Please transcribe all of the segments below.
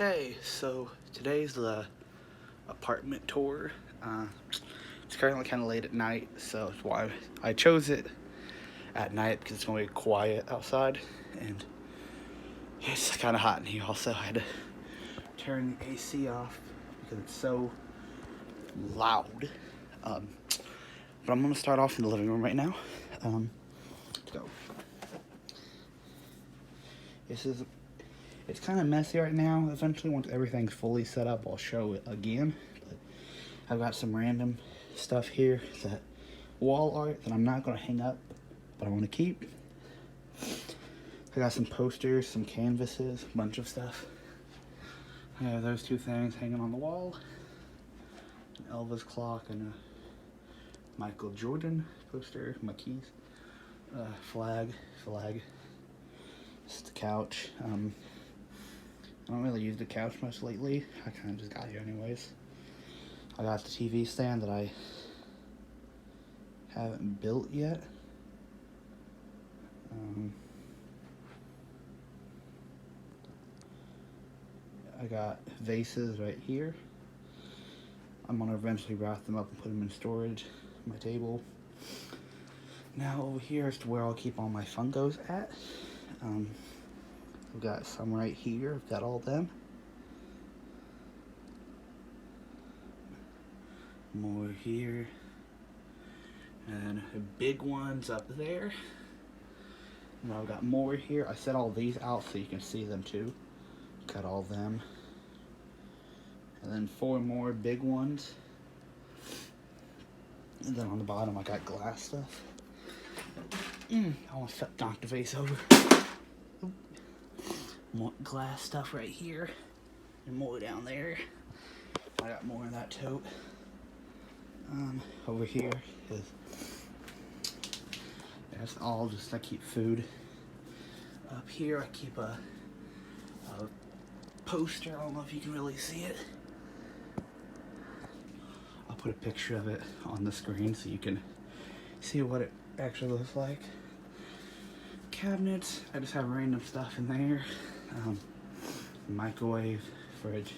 Hey, so today's the apartment tour. It's currently kind of late at night, so that's why I chose it at night because it's going to be quiet outside and it's kind of hot in here. Also, I had to turn the AC off because it's so loud. But I'm going to start off in the living room right now. Let's go. It's kind of messy right now. Eventually, once everything's fully set up, I'll show it again. But I've got some random stuff here, that wall art that I'm not going to hang up, but I want to keep. I got some posters, some canvases, a bunch of stuff. I have those two things hanging on the wall. An Elvis clock and a Michael Jordan poster, my keys, flag. Just the couch. I don't really use the couch much lately. I kind of just got here anyways. I got the TV stand that I haven't built yet. I got vases right here. I'm gonna eventually wrap them up and put them in storage on my table. Now over here is where I'll keep all my Funkos at. I've got some right here. I've got all of them. More here. And the big ones up there. And I've got more here. I set all these out so you can see them too. Cut all of them. And then 4 more big ones. And then on the bottom I got glass stuff. I almost knocked the vase over. More glass stuff right here. And more down there. I got more in that tote. Over here is... That's all just, I keep food. Up here I keep a poster. I don't know if you can really see it. I'll put a picture of it on the screen so you can see what it actually looks like. Cabinets, I just have random stuff in there. Microwave, fridge.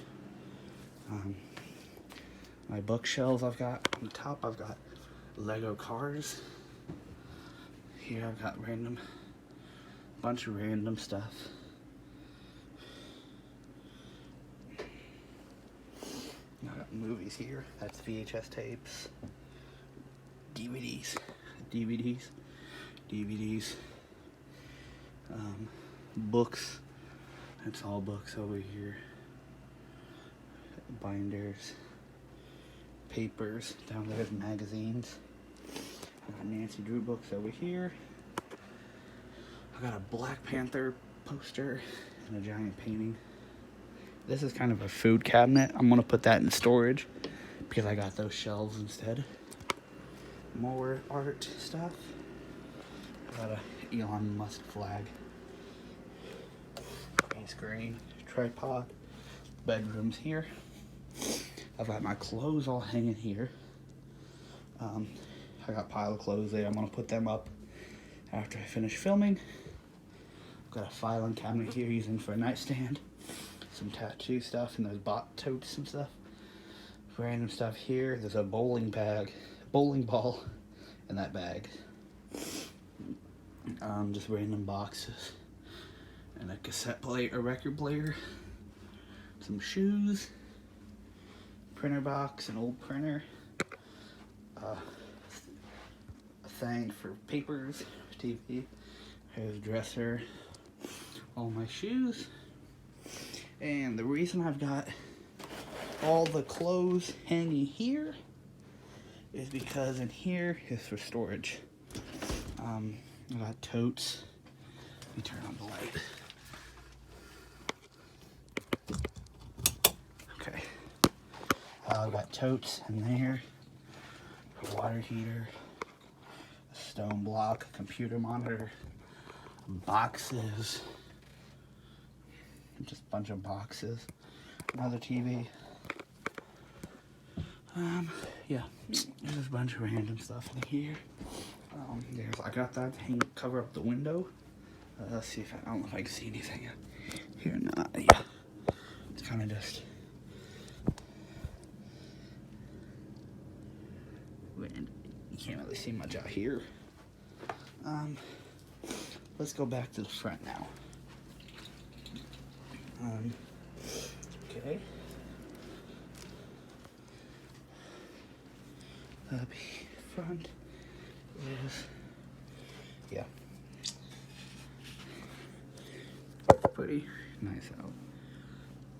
My bookshelves I've got on the top, I've got Lego cars. Here I've got bunch of random stuff. I got movies here. That's VHS tapes, DVDs, books. It's all books over here. Binders, papers. Down there's magazines. I got Nancy Drew books over here. I got a Black Panther poster and a giant painting. This is kind of a food cabinet. I'm gonna put that in storage because I got those shelves instead. More art stuff. I got a Elon Musk flag. Base green tripod. Bedrooms here. I've got my clothes all hanging here. I got a pile of clothes there. I'm gonna put them up after I finish filming. I've got a filing cabinet here using for a nightstand. Some tattoo stuff and those bot totes and stuff. Random stuff here. There's a bowling ball in that bag. Just random boxes. And a cassette player, a record player. Some shoes. Printer box, an old printer. A thing for papers, TV. Here's a dresser. All my shoes. And the reason I've got all the clothes hanging here is because in here is for storage. I got totes. Let me turn on the light. Okay. I've got totes in there. A water heater. A stone block. A computer monitor. Boxes. Just a bunch of boxes. Another TV. Yeah, there's just a bunch of random stuff in here. I got that to cover up the window. Let's see if I don't know if I can see anything here or not. Yeah, it's kind really see much out here. Let's go back to the front now. Okay. Up front is, yeah, pretty nice out.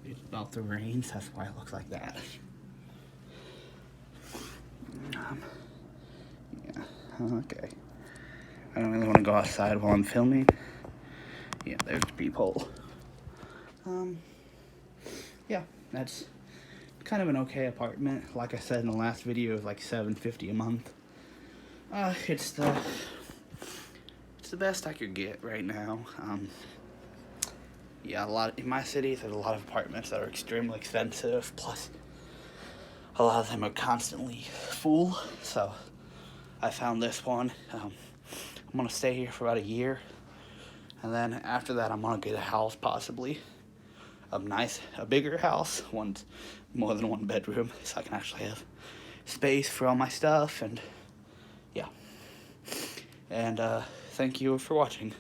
It's about to rain, so that's why it looks like that. Yeah, okay. I don't really want to go outside while I'm filming. Yeah, there's the peephole. Yeah, that's kind of an okay apartment. Like I said in the last video, it's like $750 a month. It's the best I could get right now. Yeah, in my city, there's a lot of apartments that are extremely expensive. Plus, a lot of them are constantly full. So, I found this one. I'm gonna stay here for about a year, and then after that, I'm gonna get a house, possibly a bigger house, more than one bedroom, so I can actually have space for all my stuff. And yeah. And thank you for watching.